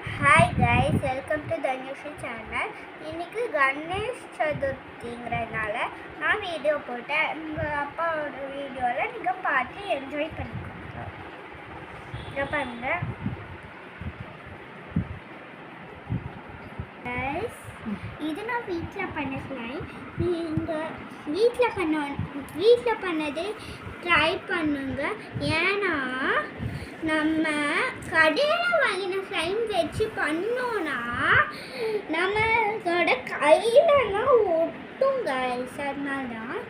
Hi guys, welcome to Dhanushi channel. இன்னைக்கு கணேஷ் சதுர்த்திங்கிறதுனால நான் video போட்டேன். எங்கள் அப்பாவோட வீடியோவில் நீங்கள் பார்த்து என்ஜாய் பண்ணிக்கோங்க. இதை பாருங்க கைஸ், இது நான் வீட்டில் பண்ண ஸ்லைம். நீங்கள் வீட்டில் பண்ணது ட்ரை பண்ணுங்க. ஏன்னா நம்ம கடையில் வாங்கின ஸ்லைம் வச்சு பண்ணோன்னா நம்மளோட கையிலலாம் ஒட்டும் கைஸ். அதனால தான்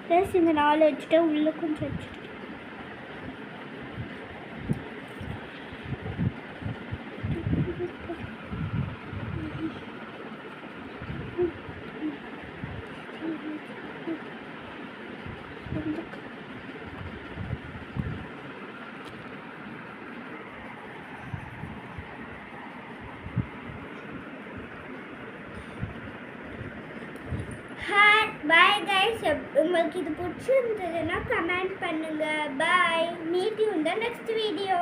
ப்ளஸ் இந்த 4 வச்சுட்டு உள்ளே கொஞ்சம் வச்சுட்டு பாய் கைஸ். உங்களுக்கு இது பிடிச்சிருந்ததுன்னா கமெண்ட் பண்ணுங்க. Bye, meet you in the next video.